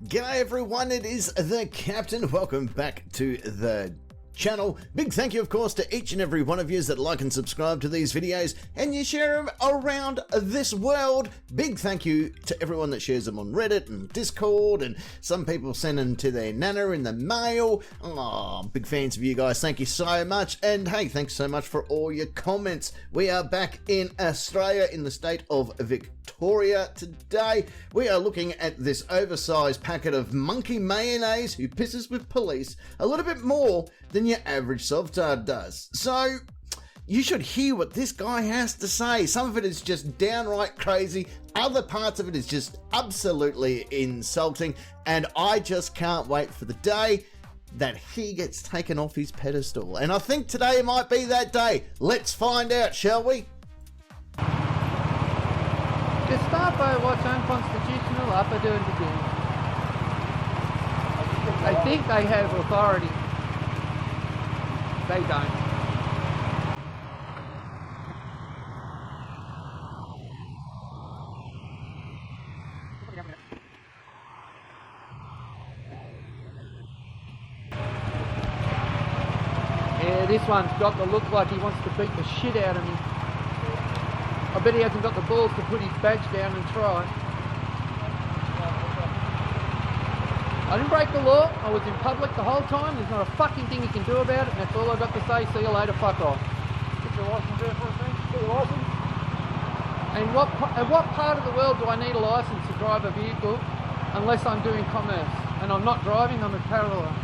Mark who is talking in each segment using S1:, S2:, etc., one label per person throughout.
S1: G'day everyone, it is the Captain. Welcome back to the channel. Big thank you, of course, to each and every one of you that like and subscribe to these videos and you share them around this world. Big thank you to everyone that shares them on Reddit and Discord, and some people send them to their nana in the mail. Oh, big fans of you guys. Thank you so much. And hey, thanks so much for all your comments. We are back in Australia, in the state of Victoria today. We are looking at this oversized packet of monkey mayonnaise who pisses with police a little bit more than your average sovtard does. So you should hear what this guy has to say. Some of it is just downright crazy. Other parts of it is just absolutely insulting. And I just can't wait for the day that he gets taken off his pedestal. And I think today might be that day. Let's find out, shall we?
S2: Gestapo, what's unconstitutional, upper doing to do. They think they have authority. They don't. Yeah, this one's got the look like he wants to beat the shit out of me. I bet he hasn't got the balls to put his badge down and try. I didn't break the law. I was in public the whole time. There's not a fucking thing you can do about it, and that's all I've got to say. See you later, fuck off.
S3: Get your license there for a thing? Get your license?
S2: And what part of the world do I need a license to drive a vehicle unless I'm doing commerce? And I'm not driving, I'm a parallel.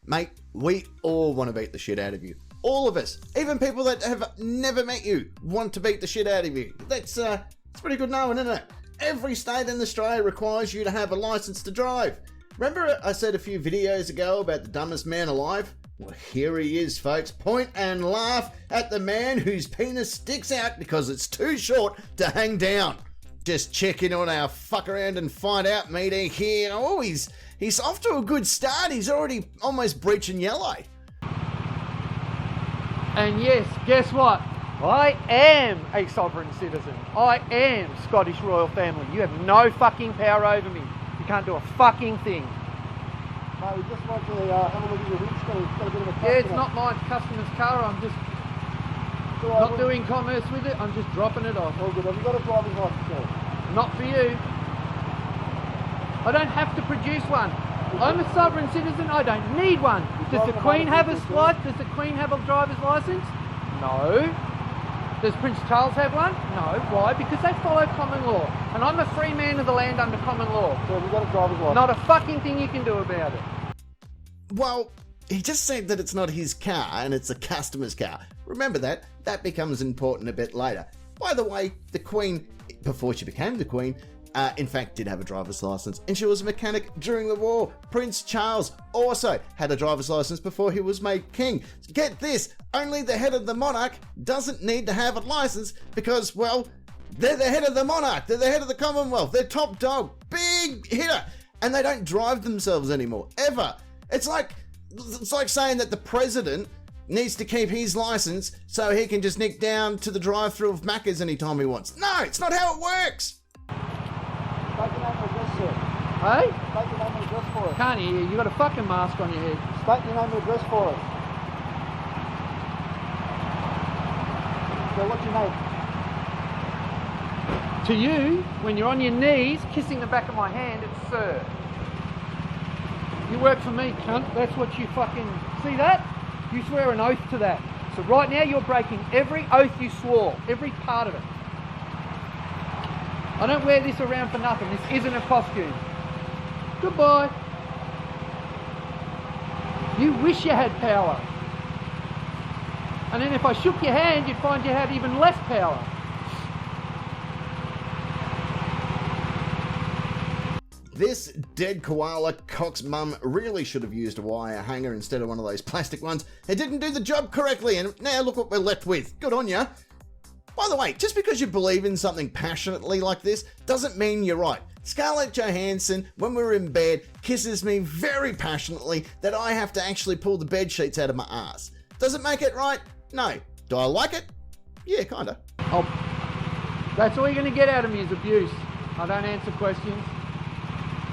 S1: Mate, we all want to beat the shit out of you. All of us, even people that have never met you, want to beat the shit out of you. That's it's pretty good knowing, isn't it? Every state in Australia requires you to have a license to drive. Remember I said a few videos ago about the dumbest man alive? Well, here he is, folks. Point and laugh at the man whose penis sticks out because it's too short to hang down. Just check in on our fuck around and find out meeting here. Oh, he's off to a good start. He's already almost breaching yellow.
S2: And yes, guess what? I am a sovereign citizen. I am Scottish royal family. You have no fucking power over me. You can't do a fucking thing.
S3: Mate, we just like to have a look at your winch. Got a bit of a
S2: Yeah, it's not my customer's car. I'm just not doing commerce with it. I'm just dropping it off.
S3: All good. Have you got a driver's license there?
S2: Not for you. I don't have to produce one. I'm a sovereign citizen. I don't need one. Does the Queen have a license? Does the Queen have a driver's license? No. Does Prince Charles have one? No. Why? Because they follow common law. And I'm a free man of the land under common law.
S3: So have you got a driver's license?
S2: Not a fucking thing you can do about it.
S1: Well, he just said that it's not his car and it's a customer's car. Remember that. That becomes important a bit later. By the way, the Queen, before she became the Queen, in fact did have a driver's license, and she was a mechanic during the war. Prince Charles also had a driver's license before he was made king. Get this, only the head of the monarch doesn't need to have a license because, well, they're the head of the monarch, they're the head of the Commonwealth, they're top dog, big hitter, and they don't drive themselves anymore, ever. It's like saying that the president needs to keep his license so he can just nick down to the drive-thru of Macca's anytime he wants. No, it's not how it works.
S3: State your name and address, sir.
S2: Hey?
S3: State your name and address for us.
S2: Can't hear you. You got a fucking mask on your head.
S3: State your name and address for us. So what's your name?
S2: To you, when you're on your knees, kissing the back of my hand, it's sir. You work for me, cunt. That's what you fucking... See that? You swear an oath to that. So right now you're breaking every oath you swore. Every part of it. I don't wear this around for nothing. This isn't a costume. Goodbye. You wish you had power. And then if I shook your hand, you'd find you had even less power.
S1: This dead koala cock's mum really should have used a wire hanger instead of one of those plastic ones. It didn't do the job correctly, and now look what we're left with. Good on ya. By the way, just because you believe in something passionately like this doesn't mean you're right. Scarlett Johansson, when we're in bed, kisses me very passionately that I have to actually pull the bed sheets out of my ass. Does it make it right? No. Do I like it? Yeah, kinda.
S2: Oh, that's all you're going to get out of me is abuse. I don't answer questions.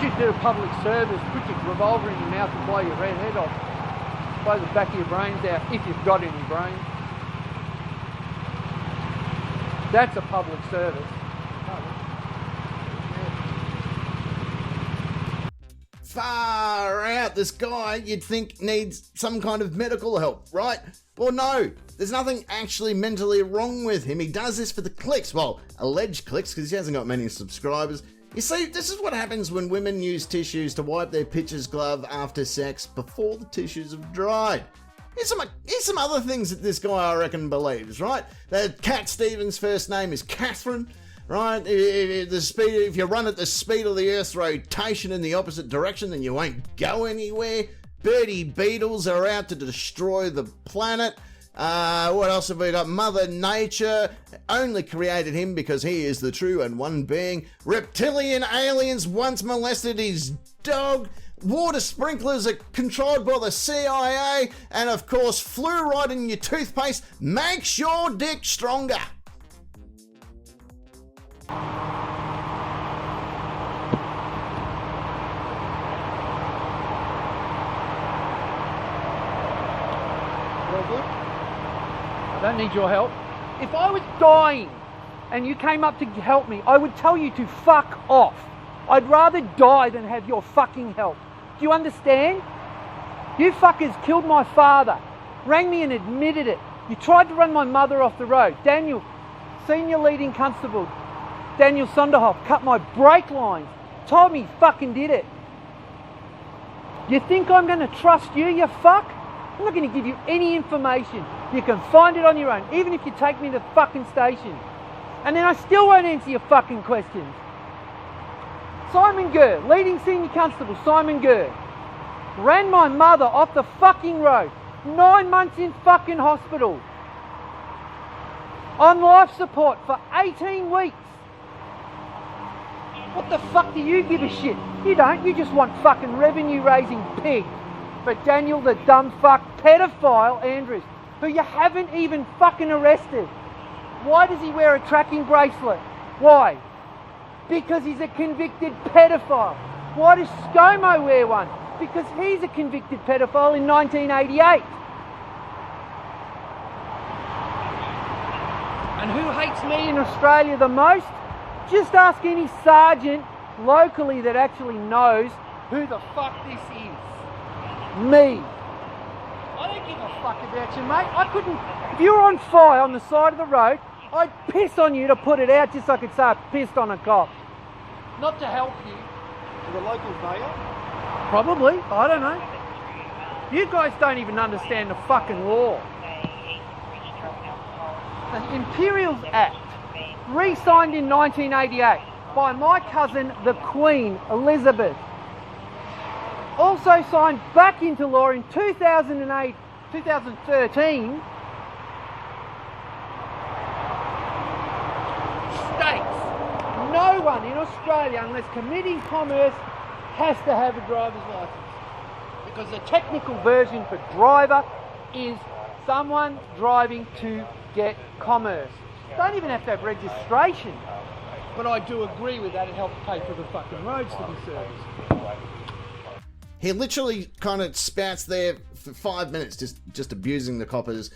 S2: should do a public service, put your revolver in your mouth and blow your red head off. Blow the back of your brains out, if you've got any brains. That's a public service.
S1: Far out, this guy you'd think needs some kind of medical help, right? Well, no, there's nothing actually mentally wrong with him. He does this for the clicks, well, alleged clicks, because he hasn't got many subscribers. You see, this is what happens when women use tissues to wipe their pitcher's glove after sex before the tissues have dried. Here's some other things that this guy, I reckon, believes, right? That Cat Stevens' first name is Catherine. Right, if you run at the speed of the Earth's rotation in the opposite direction, then you won't go anywhere. Birdie beetles are out to destroy the planet. What else have we got? Mother Nature only created him because he is the true and one being. Reptilian aliens once molested his dog. Water sprinklers are controlled by the CIA. And of course, fluoride in your toothpaste makes your dick stronger.
S2: I don't need your help. If I was dying and you came up to help me, I would tell you to fuck off. I'd rather die than have your fucking help. Do you understand? You fuckers killed my father, rang me and admitted it. You tried to run my mother off the road. Daniel, senior leading constable, Daniel Sonderhoff, cut my brake lines. Told me he fucking did it. You think I'm going to trust you, you fuck? I'm not going to give you any information. You can find it on your own, even if you take me to the fucking station. And then I still won't answer your fucking questions. Simon Gurr, leading senior constable, Simon Gurr, ran my mother off the fucking road. 9 months in fucking hospital. On life support for 18 weeks. What the fuck do you give a shit? You don't, you just want fucking revenue raising pig. But Daniel the dumb fuck pedophile Andrews, who you haven't even fucking arrested. Why does he wear a tracking bracelet? Why? Because he's a convicted pedophile. Why does ScoMo wear one? Because he's a convicted pedophile in 1988. And who hates me in Australia the most? Just ask any sergeant locally that actually knows who the fuck this is. Me. I don't give a fuck about you, mate. I couldn't... If you were on fire on the side of the road, I'd piss on you to put it out just so I could say I pissed on a cop. Not to help you.
S3: To the local mayor?
S2: Probably. I don't know. You guys don't even understand the fucking law. The Imperials Act, re-signed in 1988 by my cousin, the Queen Elizabeth. Also signed back into law in 2013. States no one in Australia, unless committing commerce, has to have a driver's license. Because the technical version for driver is someone driving to get commerce. Don't even have to have registration. But I do agree with that. It helps pay for the fucking roads to be serviced.
S1: He literally kind of spouts there for 5 minutes, just abusing the coppers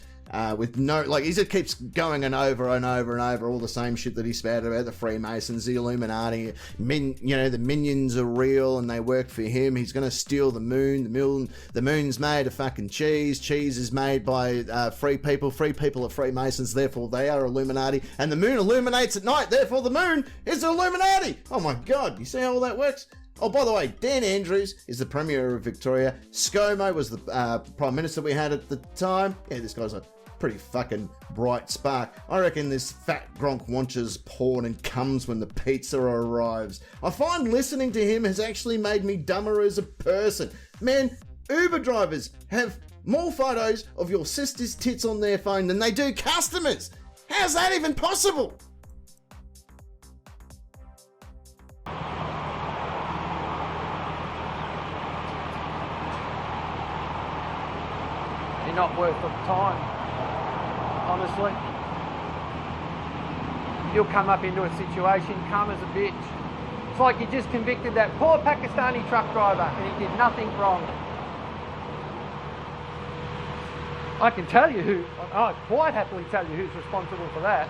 S1: with no, like, he just keeps going and over and over and over all the same shit that he spouted about the Freemasons, the Illuminati, the minions are real and they work for him. He's going to steal the moon. The moon's made of fucking cheese. Cheese is made by free people. Free people are Freemasons, therefore they are Illuminati. And the moon illuminates at night, therefore the moon is Illuminati. Oh my God, you see how all that works? Oh, by the way, Dan Andrews is the Premier of Victoria. ScoMo was the Prime Minister we had at the time. Yeah, this guy's a pretty fucking bright spark. I reckon this fat gronk watches porn and comes when the pizza arrives. I find listening to him has actually made me dumber as a person. Man, Uber drivers have more photos of your sister's tits on their phone than they do customers. How's that even possible?
S2: They're not worth the time. Honestly, you'll come up into a situation, come as a bitch. It's like you just convicted that poor Pakistani truck driver and he did nothing wrong. I can tell you who, I'll quite happily tell you who's responsible for that.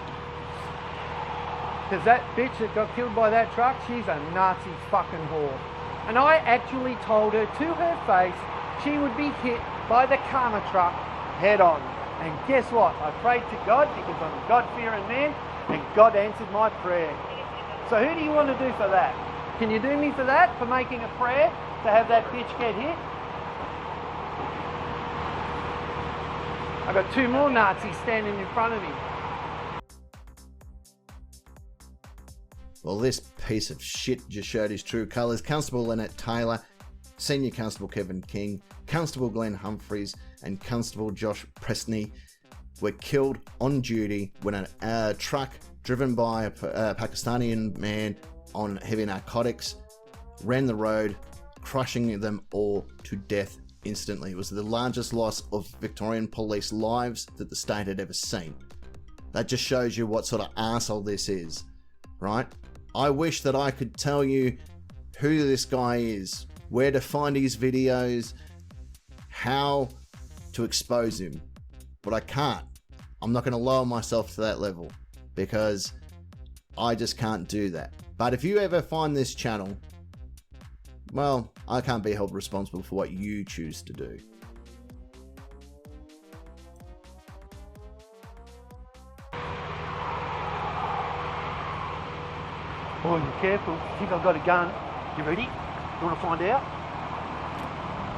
S2: Because that bitch that got killed by that truck, she's a Nazi fucking whore. And I actually told her to her face she would be hit by the karma truck head on. And guess what? I prayed to God because I'm a God-fearing man and God answered my prayer. So who do you want to do for that? Can you do me for that? For making a prayer to have that bitch get hit? I got 2 more Nazis standing in front of me.
S1: Well, this piece of shit just showed his true colours. Constable Lynette Taylor, Senior Constable Kevin King, Constable Glenn Humphreys and Constable Josh Presney were killed on duty when a truck driven by a Pakistani man on heavy narcotics ran the road, crushing them all to death instantly. It was the largest loss of Victorian police lives that the state had ever seen. That just shows you what sort of arsehole this is, right? I wish that I could tell you who this guy is, where to find his videos, how to expose him, but I can't. I'm not going to lower myself to that level because I just can't do that. But if you ever find this channel, well, I can't be held responsible for what you choose to do.
S2: Oh, you're careful. I think I've got a gun. You ready? You want to find out?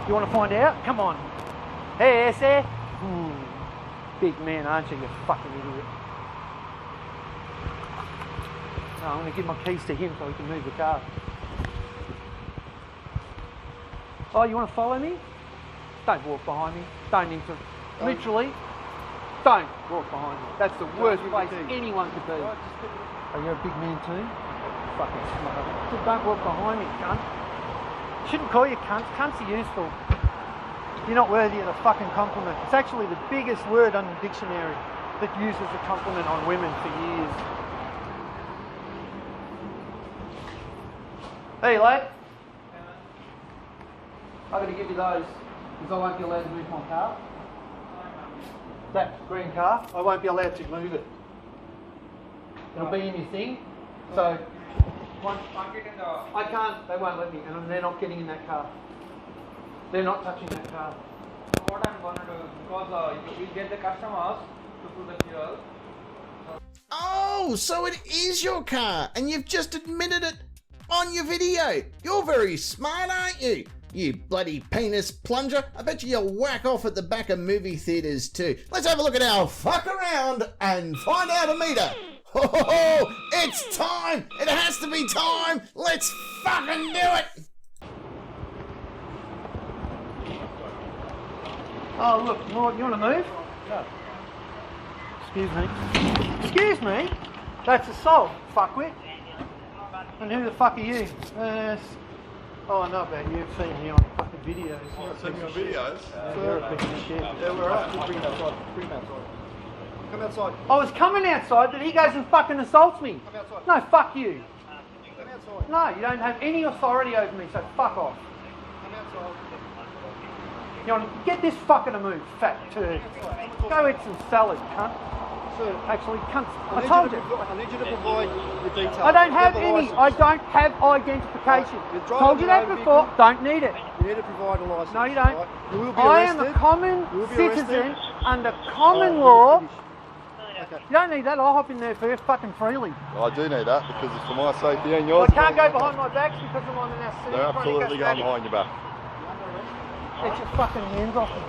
S2: You want to find out? Come on. Hey, sir. Big man, aren't you, you fucking idiot? No, I'm going to give my keys to him so he can move the car. Oh, you want to follow me? Don't walk behind me. Don't enter. Literally, don't walk behind me. That's the worst place anyone could be. Are you a big man too? Fucking smart. Just don't walk behind me, cunt. Shouldn't call you cunts. Cunts are useful. You're not worthy of a fucking compliment. It's actually the biggest word on the dictionary that uses a compliment on women for years. Hey, lad. I'm going to give you those because I won't be allowed to move my car. That green car, I won't be allowed to move it. It'll be in your thing. So, I can't, they won't let me, and they're not getting in that car. They're not touching that car.
S4: What I'm going to do, because you get the customers to put the fuel.
S1: Oh, so it is your car, and you've just admitted it on your video. You're very smart, aren't you? You bloody penis plunger. I bet you'll whack off at the back of movie theatres too. Let's have a look at our fuck around and find out a meter. Oh, it's time! It has to be time! Let's fucking do it!
S2: Oh, look, you want to move? No. Excuse me. Excuse me? That's assault, fuckwit. And who the fuck are you? Oh, I know about you. I've seen you on fucking videos.
S3: I've seen you on videos?
S2: You're a piece of shit.
S3: Yeah, we're right. Bring him outside. Bring him outside. Come outside.
S2: I was coming outside, but he goes and fucking assaults me.
S3: Come outside.
S2: No, fuck you.
S3: Come outside.
S2: No, you don't have any authority over me, so fuck off.
S3: Come outside.
S2: You want to get this fucker to move, fat turd. Go eat some salad, cunt.
S3: Sir,
S2: Actually, cunt. I told you.
S3: I need you to provide the details.
S2: I don't have
S3: You
S2: any.
S3: license.
S2: I don't have identification.
S3: You're driving
S2: Told you that
S3: your own
S2: before.
S3: vehicle.
S2: Don't need it.
S3: You need to provide a license.
S2: No, you don't.
S3: Right? You will be
S2: I
S3: arrested.
S2: am a common
S3: You will be
S2: citizen
S3: arrested.
S2: under common law.
S3: Finish. Okay.
S2: You don't need that. I'll hop in there first, fucking freely.
S5: I do need that because it's for my safety and
S2: I
S5: yours.
S2: can't go behind my back because I'm on an SC.
S5: They're absolutely going behind your back.
S2: Get your fucking hands off me.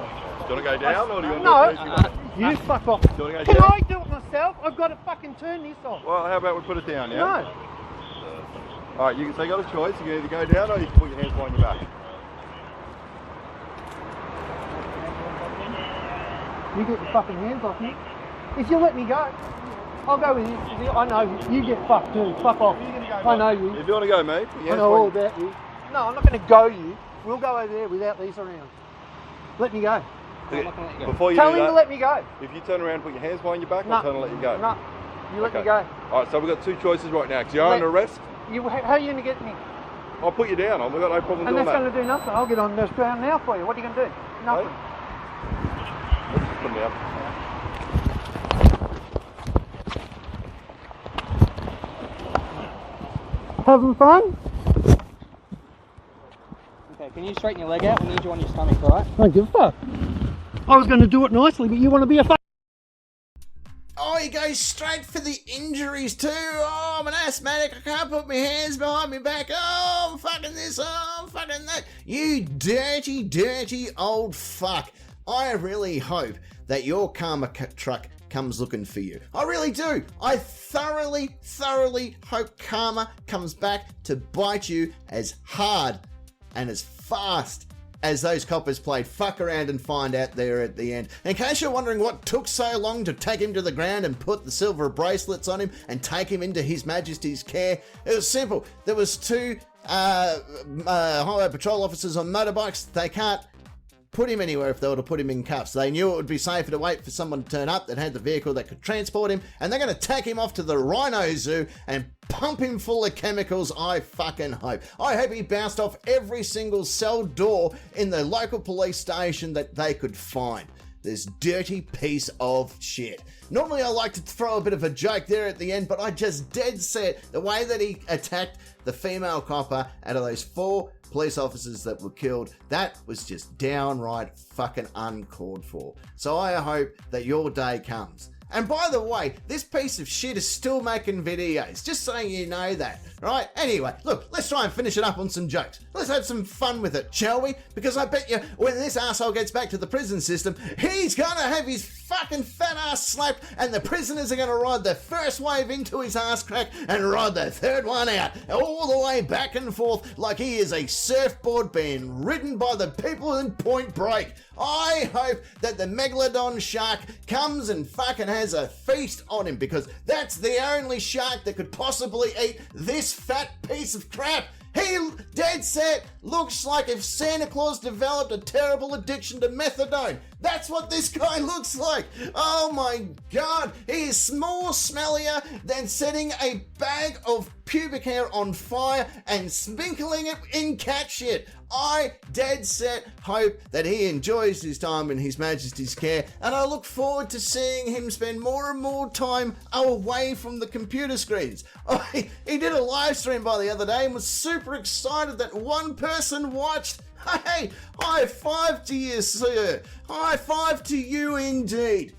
S5: Do you want to go down or do you want to
S2: No, you fuck off.
S5: Do you want to go
S2: Can
S5: down?
S2: I do it myself? I've got to fucking turn this off.
S5: Well, how about we put it down, yeah?
S2: No.
S5: Alright, so you got a choice. You can either go down or you can put your hands behind your back.
S2: You get your fucking hands off me. If you let me go, I'll go with you. I know you get fucked too. Fuck off. I know you.
S5: If you want to go, mate, put your
S2: I
S5: hands
S2: know all
S5: behind
S2: about you. No, I'm not going to go you. We'll go over there without these around. Let me go.
S5: Before you
S2: Tell
S5: do
S2: him
S5: that,
S2: to let me go.
S5: if you turn around and put your hands behind your back,
S2: No.
S5: I'll turn and let you go.
S2: No. You let me
S5: Okay.
S2: go.
S5: Alright, so we've got two choices right now because you're
S2: Let-
S5: under arrest
S2: How are you going to get me?
S5: I'll put you down. I've got no problem
S2: And
S5: doing
S2: that's
S5: that.
S2: going to do nothing. I'll get on this ground now for you. What are you going to do? Nothing.
S5: Let's just come down.
S2: Having fun?
S4: Okay, can you straighten your leg out? We need you on your stomach, alright?
S2: I don't give a fuck. I was going to do it nicely, but you want to be a fuck.
S1: Oh, he goes straight for the injuries too. Oh, I'm an asthmatic. I can't put my hands behind my back. Oh, I'm fucking this. Oh, I'm fucking that. You dirty, dirty old fuck. I really hope that your karma truck comes looking for you. I really do. I thoroughly hope karma comes back to bite you as hard and as fast as those coppers played fuck around and find out there at the end. In case you're wondering what took so long to take him to the ground and put the silver bracelets on him and take him into His Majesty's care, it was simple. There was two highway patrol officers on motorbikes. They can't put him anywhere if they were to put him in cuffs. They knew it would be safer to wait for someone to turn up that had the vehicle that could transport him, and they're going to take him off to the Rhino Zoo and pump him full of chemicals. I fucking hope. I hope he bounced off every single cell door in the local police station that they could find. This dirty piece of shit. Normally I like to throw a bit of a joke there at the end, but I just dead set the way that he attacked the female copper out of those 4 police officers that were killed. That was just downright fucking uncalled for. So I hope that your day comes. And by the way, this piece of shit is still making videos, just so you know that, right? Anyway, look, let's try and finish it up on some jokes. Let's have some fun with it, shall we? Because I bet you when this asshole gets back to the prison system, he's gonna have his fucking fat ass slapped, and the prisoners are gonna ride the first wave into his ass crack and ride the third one out, all the way back and forth like he is a surfboard being ridden by the people in Point Break. I hope that the Megalodon shark comes and fucking has a feast on him, because that's the only shark that could possibly eat this fat piece of crap. He, dead set, looks like if Santa Claus developed a terrible addiction to methadone. That's what this guy looks like. Oh my God, he is more smellier than setting a bag of pubic hair on fire and sprinkling it in cat shit. I dead set hope that he enjoys his time in His Majesty's care, and I look forward to seeing him spend more and more time away from the computer screens. Oh, he did a live stream by the other day and was super excited that one person watched. Hey, high five to you, sir. High five to you indeed.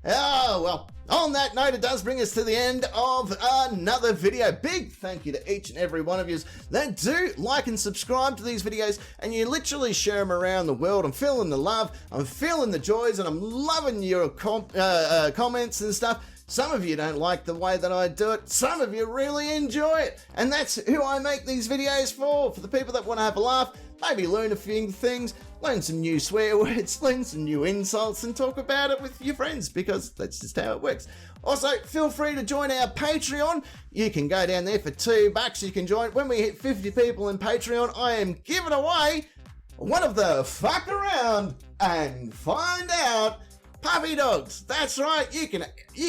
S1: Oh, well, on that note, it does bring us to the end of another video. Big thank you to each and every one of you that do like and subscribe to these videos, and you literally share them around the world. I'm feeling the love, I'm feeling the joys, and I'm loving your comments and stuff. Some of you don't like the way that I do it. Some of you really enjoy it. And that's who I make these videos for the people that want to have a laugh, maybe learn a few things, learn some new swear words, learn some new insults, and talk about it with your friends, because that's just how it works. Also, feel free to join our Patreon. You can go down there for $2. You can join. When we hit 50 people in Patreon, I am giving away one of the fuck around and find out puppy dogs. That's right, you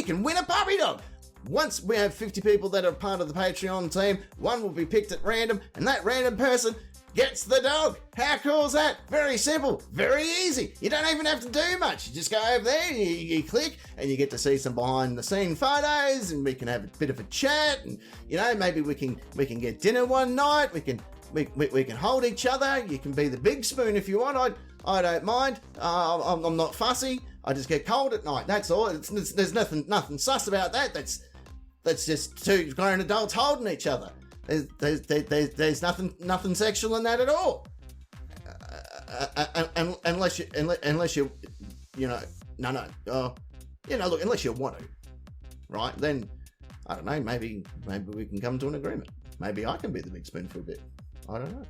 S1: can win a puppy dog. Once we have 50 people that are part of the Patreon team, one will be picked at random, and that random person gets the dog. How cool is that? Very simple, very easy. You don't even have to do much. You just go over there, you click, and you get to see some behind the scene photos, and we can have a bit of a chat, and maybe we can get dinner one night. We can hold each other. You can be the big spoon if you want. I don't mind. I'm not fussy. I just get cold at night. That's all. There's nothing sus about that. That's just 2 grown adults holding each other. There's nothing sexual in that at all. Unless you look, unless you want to, right? Then I don't know. Maybe we can come to an agreement. Maybe I can be the big spoon for a bit. I don't know.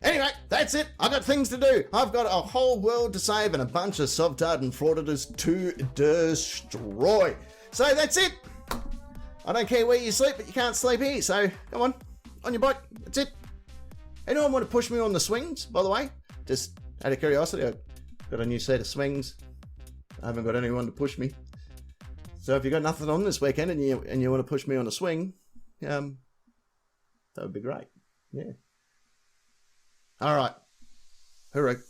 S1: Anyway, that's it. I've got things to do. I've got a whole world to save and a bunch of SovCitz and frauditors to destroy. So that's it. I don't care where you sleep, but you can't sleep here. So come on your bike. That's it. Anyone want to push me on the swings, by the way? Just out of curiosity, I've got a new set of swings. I haven't got anyone to push me. So if you've got nothing on this weekend and you want to push me on a swing, That would be great. Yeah. All right. Hooroo.